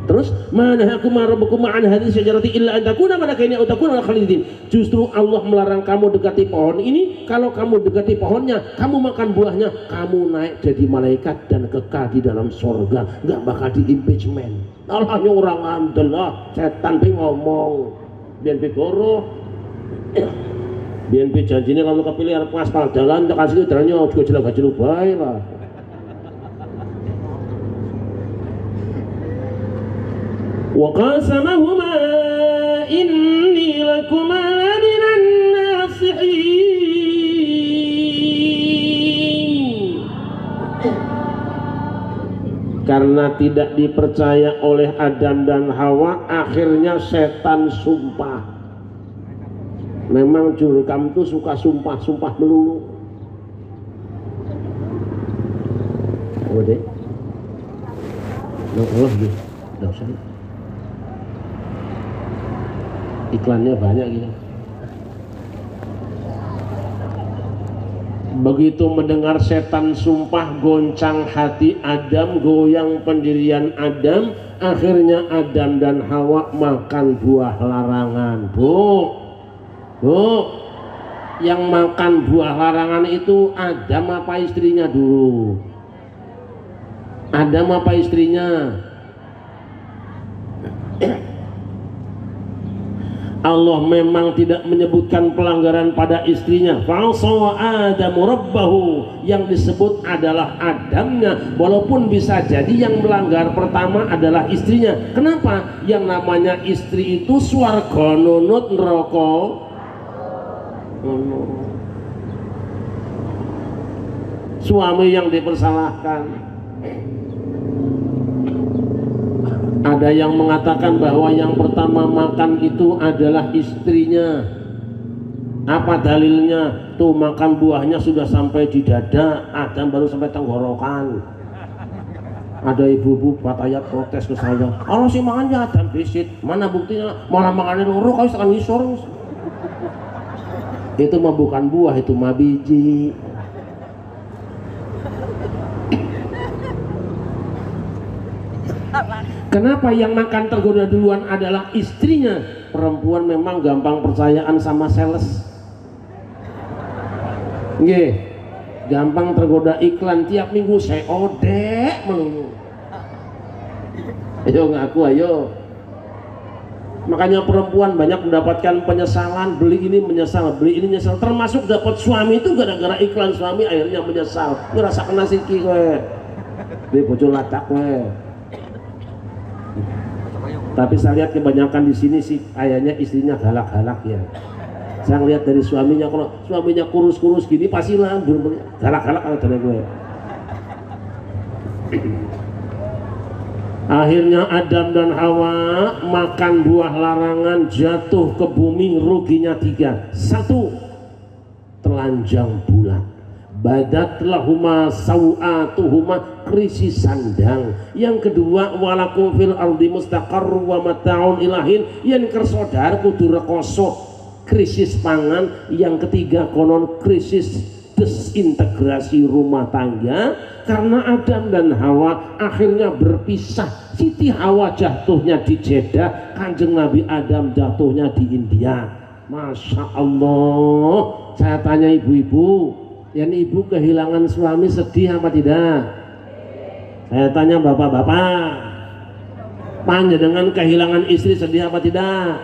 Terus mana aku marabukum ma'an hadhihi syajarati illa an takuna malakaini aw takuna khalidin. Justru Allah melarang kamu dekati pohon ini. Kalau kamu dekati pohonnya, kamu makan buahnya, kamu naik jadi malaikat dan kekal di dalam surga, nggak bakal di impeachment. Allahnya orang andel lah, setan pe ngomong biyen pe goro. Biyen pe janjine kalau kepilih arep ngaspal dalan tak kasih dalannya juga jelek-jelek bae lah. وقاسمهما إني لكما لمن Karena tidak dipercaya oleh Adam dan Hawa, akhirnya setan sumpah. Memang jurkam itu suka sumpah-sumpah melulu. Udah, Allah gitu, nggak usah. Iklannya banyak gitu. Begitu mendengar setan sumpah, goncang hati Adam, goyang pendirian Adam. Akhirnya Adam dan Hawa makan buah larangan. Bu, yang makan buah larangan itu Adam apa istrinya dulu? Adam apa istrinya? Allah memang tidak menyebutkan pelanggaran pada istrinya. Fa'asawa Adamu rabbahu, yang disebut adalah Adamnya, walaupun bisa jadi yang melanggar pertama adalah istrinya. Kenapa? Yang namanya istri itu swarga nunut neraka. Suami yang dipersalahkan. Ada yang mengatakan bahwa yang pertama makan itu adalah istrinya. Apa dalilnya? Tuh makan buahnya sudah sampai di dada, Adam baru sampai tenggorokan. Ada ibu-ibu patayat protes ke saya, kalau sih makannya Adam bisit, mana buktinya? Malah makannya loro, kau sekan ngisor. Itu mah bukan buah, itu mah biji. Kenapa yang makan tergoda duluan adalah istrinya? Perempuan memang gampang percayaan sama sales. Nggih, gampang tergoda iklan tiap minggu saya odek melulu. Ayo ngaku ayo. Makanya perempuan banyak mendapatkan penyesalan, beli ini menyesal, beli ini menyesal. Termasuk dapat suami itu gara-gara iklan suami akhirnya menyesal. Ngerasa kena siki kowe. Di bojo latak kowe. Tapi saya lihat kebanyakan di sini sih kayaknya istrinya galak-galak ya. Saya lihat dari suaminya, kalau suaminya kurus-kurus gini pasti lah galak-galak kalau dari gue. Akhirnya Adam dan Hawa makan buah larangan, jatuh ke bumi, ruginya 3. 1, telanjang bulat. Badat lahuma sawatuhuma, krisis sandang. Yang kedua, walakum fil ardi mustaqarru wa mata'un ilahin, yen kerso dar kudu rekoso, krisis pangan. Yang ketiga, konon krisis desintegrasi rumah tangga, karena Adam dan Hawa akhirnya berpisah. Siti Hawa jatuhnya di Jeddah, Kanjeng Nabi Adam jatuhnya di India. Masya Allah. Saya tanya ibu-ibu, yang ibu kehilangan suami sedih apa tidak? Saya tanya bapak-bapak, panjenengan kehilangan istri sedih apa tidak?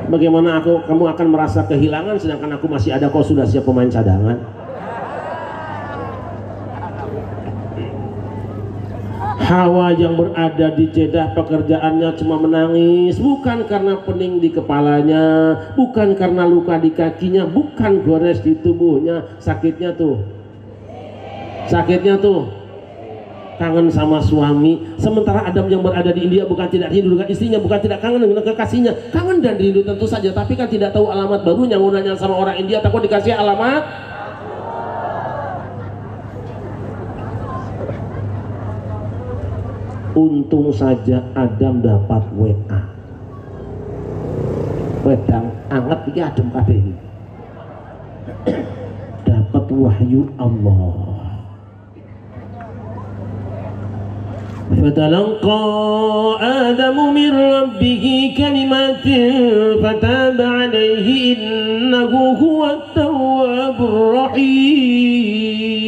Bagaimana kamu akan merasa kehilangan sedangkan aku masih ada, kau sudah siap pemain cadangan? Hawa yang berada di Jeddah pekerjaannya cuma menangis, bukan karena pening di kepalanya, bukan karena luka di kakinya, bukan gores di tubuhnya. Sakitnya tuh kangen sama suami. Sementara Adam yang berada di India bukan tidak rindu dengan istrinya, bukan tidak kangen dengan kekasihnya, kangen dan rindu tentu saja, tapi kan tidak tahu alamat barunya. Ngunanya sama orang India takut dikasih alamat. Untung saja Adam dapat WA, wedang anget iki adem kabeh. Dapat wahyu Allah. Fatalaqa Adamu min rabbih kalimatin fataba alaihi innahu huwat tawwabur rahim.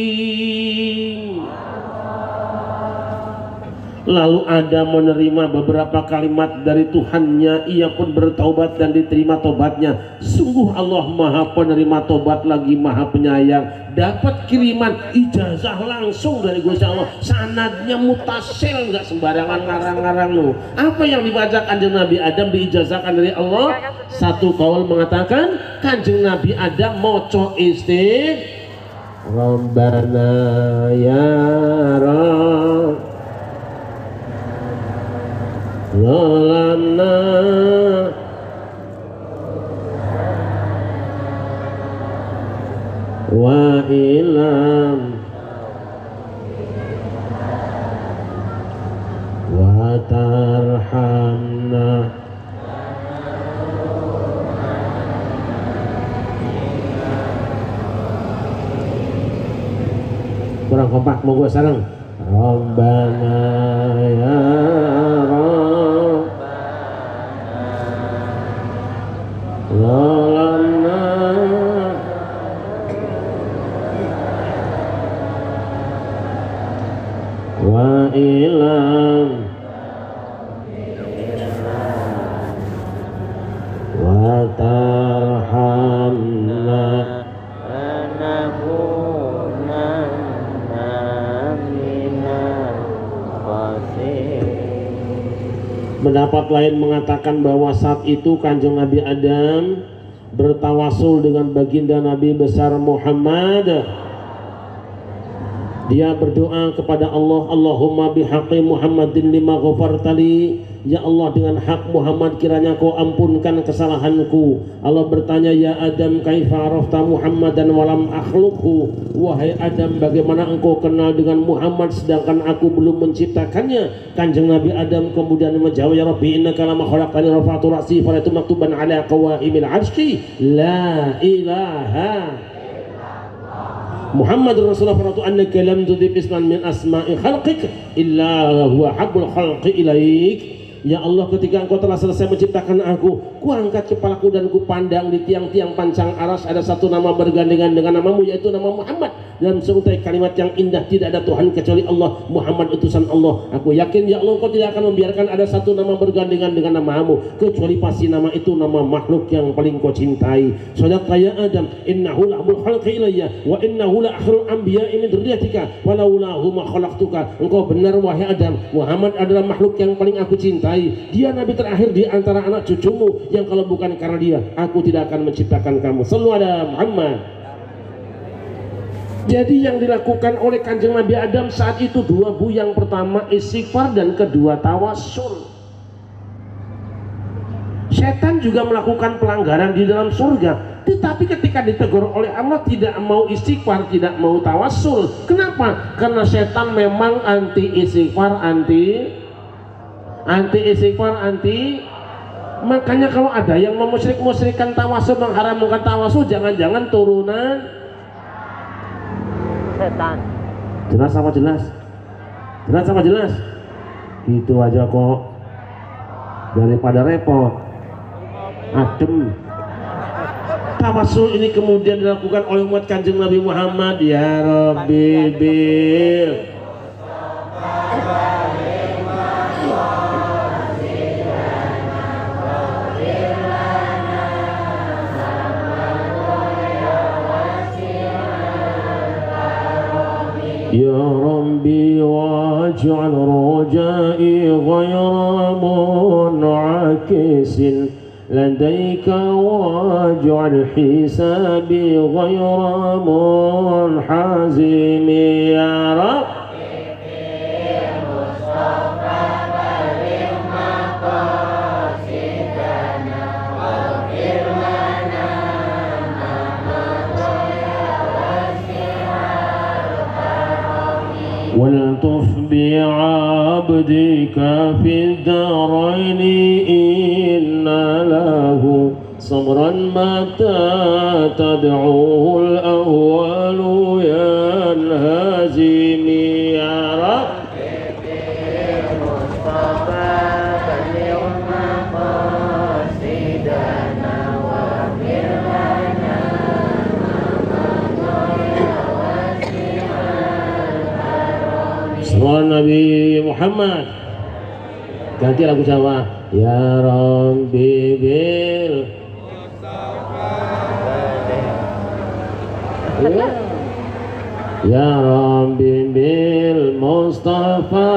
Lalu Adam menerima beberapa kalimat dari Tuhannya, ia pun bertaubat dan diterima tobatnya. Sungguh Allah maha penerima tobat lagi maha penyayang. Dapat kiriman ijazah langsung dari Gusti Allah, sanadnya mutasil, nggak sembarangan ngarang-ngarang lu. Apa yang dibacakan Kanjeng Nabi Adam diijazahkan dari Allah. Satu kaul mengatakan Kanjeng Nabi Adam moco Rabbana ya Rabb Zalamna wa ilam wa tarhamna kurang kompak mau gue sarang Rabbana ya Rabb Zalamna wa ilam wa tarhamna Pendapat lain mengatakan bahwa saat itu Kanjeng Nabi Adam bertawasul dengan baginda Nabi besar Muhammad. Dia berdoa kepada Allah, Allahumma bihaqqi Muhammadin lima ghafartali, ya Allah dengan hak Muhammad kiranya kau ampunkan kesalahanku. Allah bertanya, ya Adam kaifa arafta Muhammadan walam akhluqhu, wahai Adam bagaimana engkau kenal dengan Muhammad sedangkan aku belum menciptakannya. Kanjeng Nabi Adam kemudian menjawab, ya Rabbi innaka lama khalaqtani rafa'tu ra'si falatu maktuban ala qawaimil 'arsy la ilaha Muhammad Rasulullah faratu annaka lam tudib isman min asma'i khalqik illa huwa habbul khalqi ilaik. Ya Allah, ketika engkau telah selesai menciptakan aku, kuangkat kepalaku dan kupandang di tiang-tiang pancang aras ada satu nama bergandengan dengan namamu, yaitu nama Muhammad. Dalam seutai kalimat yang indah, tidak ada Tuhan kecuali Allah, Muhammad utusan Allah. Aku yakin ya Allah, engkau tidak akan membiarkan ada satu nama bergandengan dengan namamu, kecuali pasti nama itu nama makhluk yang paling kau cintai. Sadaqa ya Adam, innahu la'abul khalqi ilayya wa innahu la'akhirul anbiya'i min dzurriyyatika walaulahu ma khalaqtuka. Engkau benar wahai Adam, Muhammad adalah makhluk yang paling aku cintai. Dia nabi terakhir di antara anak cucumu yang kalau bukan karena dia aku tidak akan menciptakan kamu. Sallu ala Muhammad. Jadi yang dilakukan oleh Kanjeng Nabi Adam saat itu dua bu, yang pertama istighfar dan kedua tawassul. Setan juga melakukan pelanggaran di dalam surga, tetapi ketika ditegur oleh Allah tidak mau istighfar, tidak mau tawassul. Kenapa? Karena setan memang anti istighfar, anti istighfar, makanya kalau ada yang memusyrik-musyrikkan tawasul, mengharamkan tawasul, jangan-jangan turunan setan. Jelas apa jelas? Jelas apa jelas? Itu aja kok, daripada repot adem. Tawasul ini kemudian dilakukan oleh umat Kanjeng Nabi Muhammad. Ya Rabbi bil Ya Rabbi waj'al rajai ghayra mun'akisin ladaika waj'al hisabi ghayra munhazimi ya Rabbi والطف بعبدك في الدارين إن له صبرا متى تدعوه الأول ينهزم يا رب Nabi Muhammad. Ganti lagu Jawa. Ya Rabbi bil Ya Rabbi bil Mustafa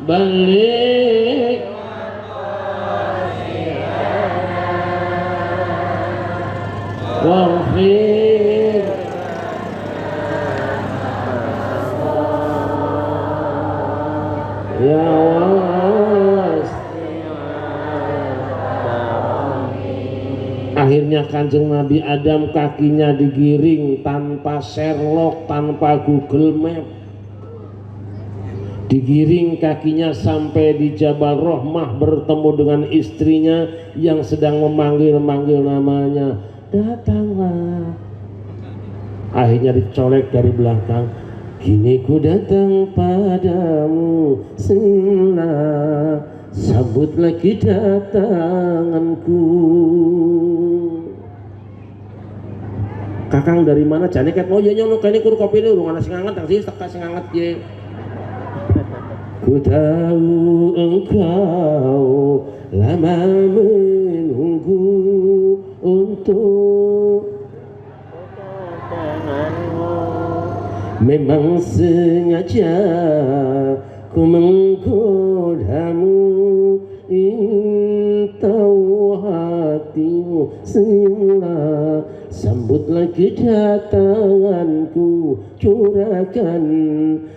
balik warfir ya was. Akhirnya Kanjeng Nabi Adam kakinya digiring tanpa Sherlock, tanpa Google Map, digiring kakinya sampai di Jabal Rahmah bertemu dengan istrinya yang sedang memanggil-manggil namanya, datanglah. Akhirnya dicolek dari belakang, kini ku datang padamu sila, sambutlah kedatanganku. Kakang dari mana? Jane ket mau ya nyono kene kur kopi lu ana sing anget tak sing anget ye. Ku tahu engkau lama menunggu untuk memang sengaja ku menggodamu, ingin tahu hatimu sila, sambutlah kedatanganku, curahkan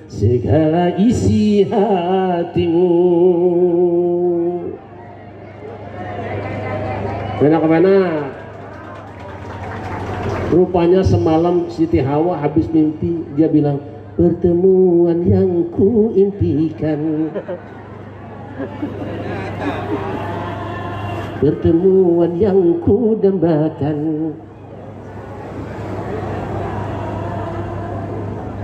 segala isi hatimu. Kemana? Rupanya semalam Siti Hawa habis mimpi, dia bilang, pertemuan yang ku impikan, pertemuan yang ku dambakan.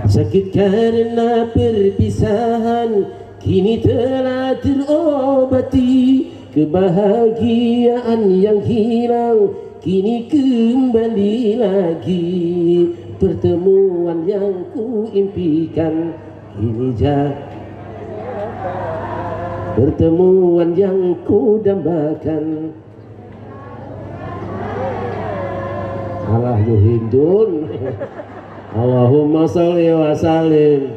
Sakit karena perpisahan kini telah terobati, kebahagiaan yang hilang kini kembali lagi, pertemuan yang ku impikan kini pertemuan yang ku dambakan. Allah muhindun. Allahumma sholli wa sallim.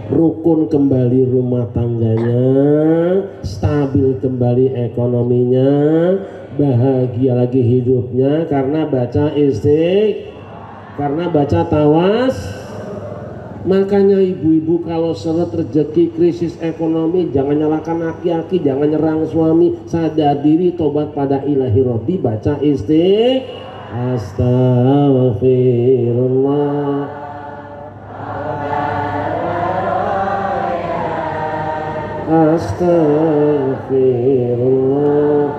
Rukun kembali rumah tangganya, stabil kembali ekonominya, bahagia lagi hidupnya karena baca karena baca tawas. Makanya ibu-ibu kalau seret rezeki, krisis ekonomi, jangan nyalakan aki-aki, jangan nyerang suami, sadar diri, tobat pada ilahi Rabbi, baca Astaghfirullah. Astaghfirullah.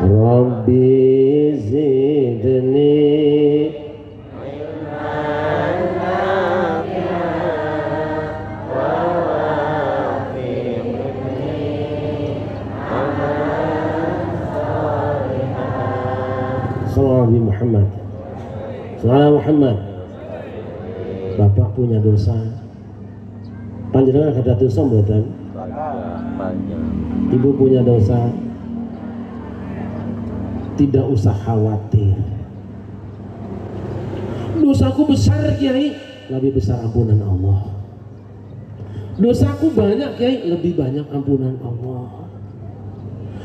Rabbi zidni Nabi Muhammad. Salam Muhammad. Bapak punya dosa. Panjenengan ada dosa mboten? Ibu punya dosa. Tidak usah khawatir. Dosaku besar Kiai, lebih besar ampunan Allah. Dosaku banyak Kiai, lebih banyak ampunan Allah.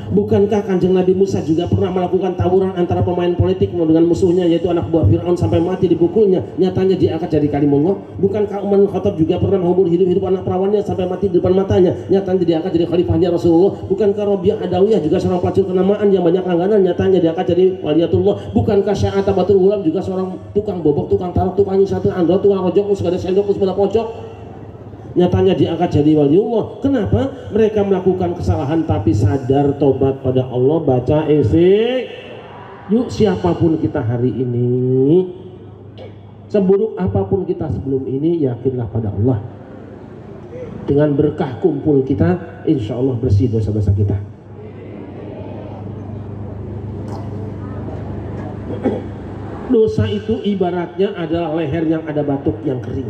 Bukankah Kanjeng Nabi Musa juga pernah melakukan tawuran antara pemain politik dengan musuhnya, yaitu anak buah Fir'aun, sampai mati dipukulnya, nyatanya diangkat jadi kalimullah? Bukankah Umar bin Khattab juga pernah menghubur hidup anak perawannya sampai mati di depan matanya, nyatanya diangkat jadi khalifahnya Rasulullah? Bukankah Rabi'ah Adawiyah juga seorang pelacur kenamaan yang banyak langganan, nyatanya diangkat jadi waliyatullah? Bukankah Sya'ata Batul Ulam juga seorang tukang bobok, tukang taruh, tukang nyisatu andro, tukang rojok, segala sendok, sepeda pojok, nyatanya diangkat jadi waliullah? Kenapa? Mereka melakukan kesalahan tapi sadar, tobat pada Allah, baca Yuk, siapapun kita hari ini, seburuk apapun kita sebelum ini, yakinlah pada Allah. Dengan berkah kumpul kita, insya Allah bersih dosa-dosa kita. Dosa itu ibaratnya adalah leher yang ada batuk yang kering.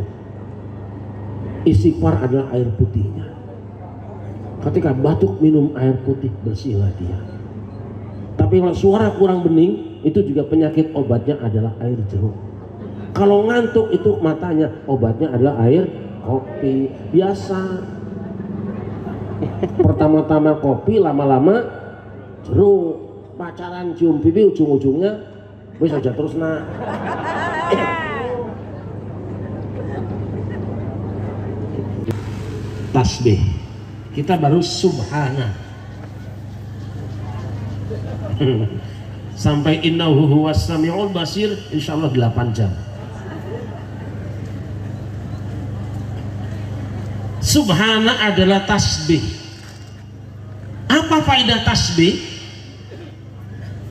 Istighfar adalah air putihnya. Ketika batuk minum air putih, bersihlah dia. Tapi kalau suara kurang bening, itu juga penyakit, obatnya adalah air jeruk. Kalau ngantuk itu matanya, obatnya adalah air kopi biasa. Pertama-tama kopi, lama-lama jeruk. Pacaran cium pipi, ujung-ujungnya wis aja terus nak. Tasbih kita baru subhana sampai innahu huwas samiul basir, insyaallah 8 jam. Subhana adalah tasbih. Apa faedah tasbih?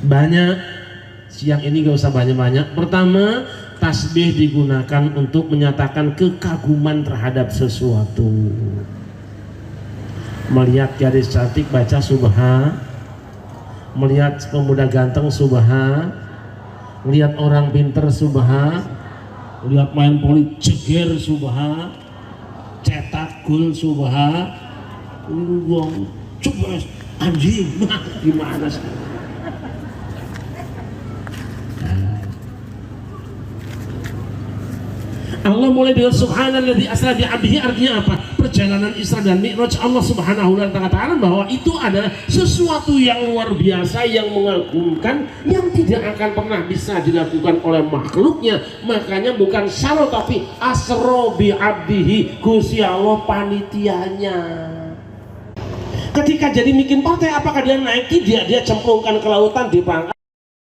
Banyak. Siang ini gak usah banyak-banyak. Pertama, tasbih digunakan untuk menyatakan kekaguman terhadap sesuatu. Melihat gadis cantik baca subhan, melihat pemuda ganteng subhan, melihat orang pinter subhan, melihat main poli jeger subhan, cetak gol subhan. Wong coba anjing gimana sih? Allah mulai dengan subhanalladzi asra bi 'abdihi, artinya apa? Perjalanan Isra dan Mi'raj Allah Subhanahu wa ta'ala, bahwa itu adalah sesuatu yang luar biasa, yang mengagumkan, yang tidak akan pernah bisa dilakukan oleh makhluknya. Makanya bukan syaro tapi asra bi 'abdihi, Gusti Allah panitianya. Ketika jadi bikin partai, apakah dia naiki, dia cemplungkan ke lautan, dipangkat